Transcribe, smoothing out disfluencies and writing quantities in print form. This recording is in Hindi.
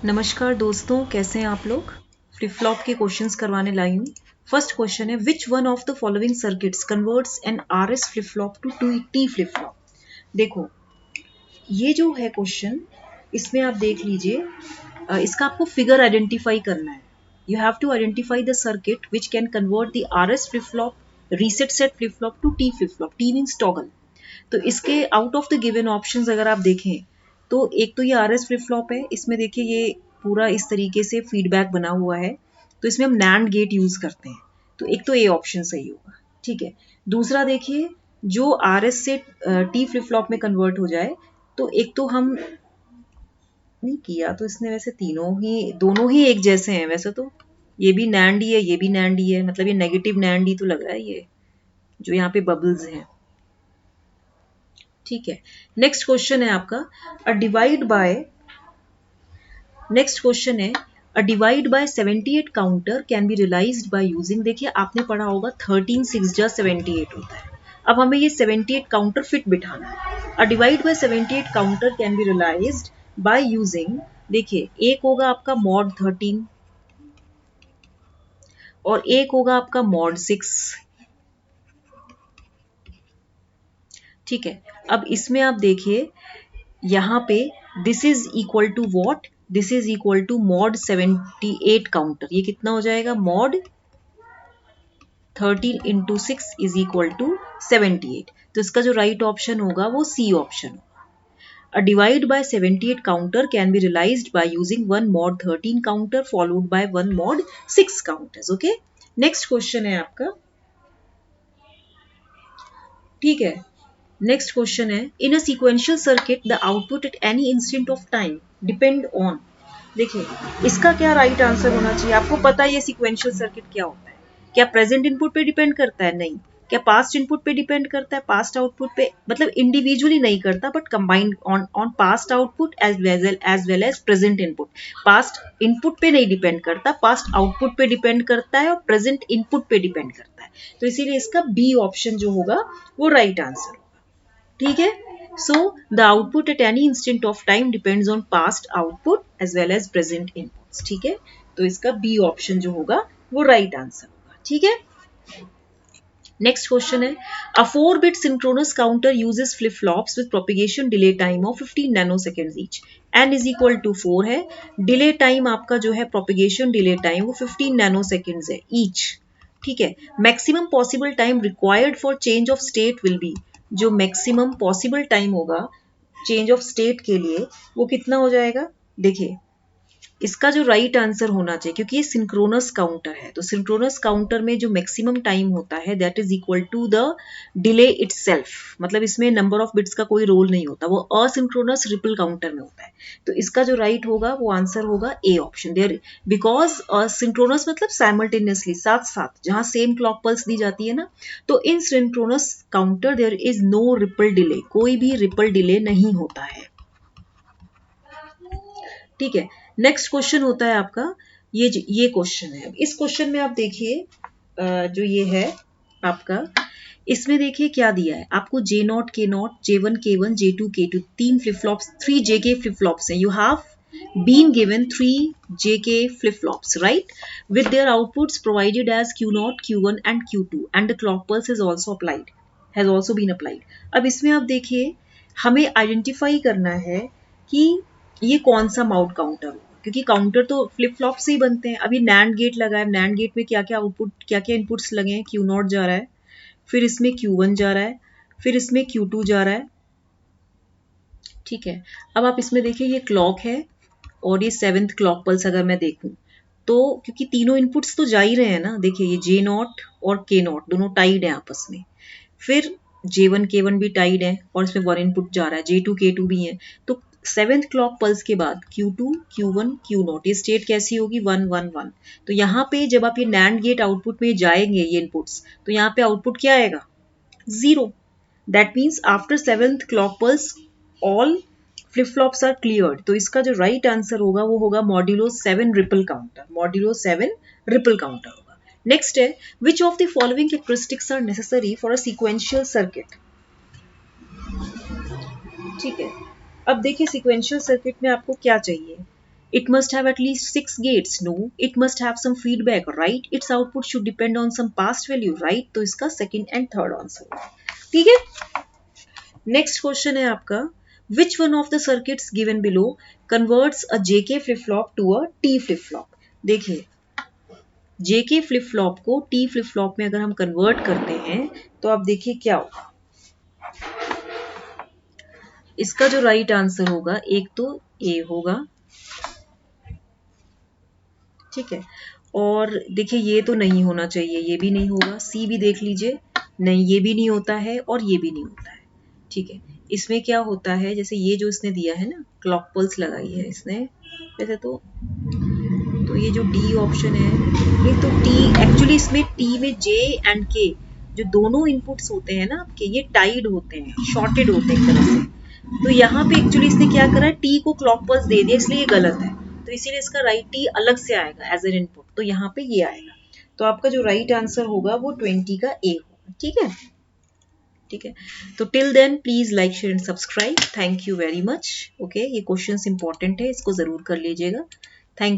नमस्कार दोस्तों, कैसे हैं आप लोग। फ्लिप फ्लॉप के क्वेश्चंस करवाने लाई हूँ। फर्स्ट क्वेश्चन है, which one of the following circuits converts an RS flip flop to T flip flop. देखो ये जो है क्वेश्चन, इसमें आप देख लीजिए, इसका आपको फिगर आइडेंटिफाई करना है। You have to identify the circuit which can convert the RS flip flop reset set flip flop to T flip flop. T means toggle. तो इसके out of the given options अगर आप देखें तो एक तो ये आरएस फ्लिप फ्लॉप है, इसमें देखिए ये पूरा इस तरीके से फीडबैक बना हुआ है, तो इसमें हम नैंड गेट यूज करते हैं, तो एक तो ए ऑप्शन सही होगा। ठीक है, दूसरा देखिए, जो आरएस से टी फ्लिप फ्लॉप में कन्वर्ट हो जाए, तो एक तो हम नहीं किया, तो इसने वैसे दोनों ही एक जैसे हैं। वैसे तो ये भी नैंड ही है, ये भी नैंड ही है, मतलब ये नेगेटिव नैंड ही तो लग रहा है ये जो यहाँ पे बबल्स हैं। ठीक है, नेक्स्ट क्वेश्चन है आपका, a divide by next question है, a divide by 78 counter can be realised by using. देखिए आपने पढ़ा होगा 13 6 जा 78 होता है। अब हमें ये 78 काउंटर फिट बिठाना है। A divide by 78 counter can be realised by using. देखिए एक होगा आपका मॉड 13 और एक होगा आपका मॉड 6। ठीक है, अब इसमें आप देखिए यहाँ पे this is equal to what, this is equal to mod 78 counter. ये कितना हो जाएगा, mod 13 into 6 is equal to 78। तो इसका जो राइट ऑप्शन होगा वो सी ऑप्शन होगा। A divide by 78 counter can be realised by using one mod 13 counter followed by one mod 6 counters. Okay, next question है आपका। ठीक है, नेक्स्ट क्वेश्चन है, in a sequential circuit the output at any instant of time depend on. देखिए इसका क्या राइट आंसर होना चाहिए। आपको पता है ये सीक्वेंशियल सर्किट क्या होता है। क्या प्रेजेंट इनपुट पे डिपेंड करता है? नहीं। क्या पास्ट इनपुट पे डिपेंड करता है? पास्ट आउटपुट पे, मतलब इंडिविजुअली नहीं करता, but combined on past output as well as present input. Past input पे नहीं डिपेंड करता, पास्ट आउटपुट पे डिपेंड करता है और प्रेजेंट इनपुट पे डिपेंड करता है। तो इसीलिए इसका बी ऑप्शन जो होगा वो राइट आंसर होगा। ठीक है, so the output at any instant of time depends on past output as well as present inputs। ठीक है, तो इसका बी ऑप्शन जो होगा वो राइट आंसर होगा। ठीक है, नेक्स्ट क्वेश्चन है, अ 4-bit synchronous counter uses flip flops with propagation delay time of 15 nanoseconds each। n is equal to 4 है, डिले टाइम आपका जो है प्रोपिगेशन डिले टाइम वो 15 नैनोसेकेंड्स है ईच। ठीक है, maximum possible time required for change of state will be. जो मैक्सिमम पॉसिबल टाइम होगा चेंज ऑफ स्टेट के लिए वो कितना हो जाएगा। देखिए इसका जो राइट आंसर होना चाहिए, क्योंकि ये सिंक्रोनस काउंटर है, तो सिंक्रोनस काउंटर में जो मैक्सिमम टाइम होता है that is equal to the delay itself. मतलब इसमें नंबर ऑफ बिट्स का कोई रोल नहीं होता, वो असिंक्रोनस रिपल काउंटर में होता है। तो इसका जो राइट होगा वो आंसर होगा A option there, because synchronous मतलब साइमल्टेनियसली, साथ साथ, जहां सेम क्लॉक पल्स दी जाती है ना, तो in synchronous counter there is no ripple delay, कोई भी रिपल डिले नहीं होता है। ठीक है, नेक्स्ट क्वेश्चन होता है आपका, ये क्वेश्चन है। इस क्वेश्चन में आप देखिए जो ये है आपका, इसमें देखिए क्या दिया है आपको, J0 K0 J1 K1 J2 K2, तीन flip flops, 3 JK flip flops हैं। You have been given 3 JK flip flops, right, with their outputs provided as Q0 Q1 and Q2 and the clock pulse is also been applied। अब इसमें आप देखिए हमें आइडेंटिफाई करना है कि ये कौन सा माउट काउंटर होगा, क्योंकि काउंटर तो फ्लिप फ्लॉप से ही बनते हैं। अभी नैंड गेट लगा है, नैंड गेट में क्या क्या आउटपुट, क्या क्या इनपुट्स लगे हैं, Q0 जा रहा है, फिर इसमें Q1 जा रहा है, फिर इसमें Q2 जा रहा है। ठीक है, अब आप इसमें देखिए ये क्लॉक है और ये 7th क्लॉक पल्स अगर मैं देखूं तो, क्योंकि तीनों इनपुट्स तो जा ही रहे हैं ना, देखिए ये J0 और K0 दोनों टाइड है आपस में, फिर J1 K1 भी टाइड है और इसमें 1 इनपुट जा रहा है, J2 K2 भी है। तो 7th क्लॉक पल्स के बाद Q2 Q1 Q0, ये स्टेट कैसी होगी, 1 1 1। तो यहाँ पे जब आप ये नैंड गेट आउटपुट में जाएंगे ये इनपुट्स, तो यहाँ पे आउटपुट क्या आएगा, 0। That means after 7th clock pulse all flip flops are cleared. तो इसका जो राइट आंसर होगा वो होगा modulo 7 ripple counter, modulo 7 ripple counter होगा। नेक्स्ट है, which of the following characteristics are necessary for a sequential circuit. ठीक है, अब देखिए सीक्वेंशियल सर्किट में आपको क्या चाहिए, It must have at least 6 gates. No. It must have some feedback. Right. Its output should depend on some past value. Right. तो इसका second and third answer होगा. ठीक है. Next question है आपका. Which one of the circuits given below converts a JK flip flop to a T flip flop? देखिए, JK flip flop को T flip flop में अगर हम convert करते हैं तो आप देखिए क्या होगा. इसका जो राइट आंसर होगा, एक तो ए होगा, ठीक है, और देखिए ये तो नहीं होना चाहिए, ये भी नहीं होगा, सी भी देख लीजिए, नहीं ये भी नहीं होता है और ये भी नहीं होता है, ठीक है. इसमें क्या होता है, जैसे ये जो इसने दिया है ना, क्लॉक पल्स लगाई है इसने, वैसे तो ये जो डी ऑप्शन है, ये तो टी, एक्चुअली इसमें टी में जे एंड के जो दोनों इनपुट्स होते हैं ना आपके, ये टाइड होते हैं, शॉर्टेड होते हैं एक तरह से. तो यहाँ पे एक्चुअली इसने क्या करा है, टी को क्लॉक पल्स दे दिया, इसलिए ये गलत है. तो इसीलिए इसका राइट टी अलग से आएगा एज एन इनपुट, तो यहाँ पे ये आएगा. तो आपका जो राइट आंसर होगा वो 20 का ए होगा. ठीक है, ठीक है. तो till then please like share and subscribe. Thank you very much. Okay, ये क्वेश्चंस इंपॉर्टेंट है, इसको जरूर कर लीजिएगा. Thank you.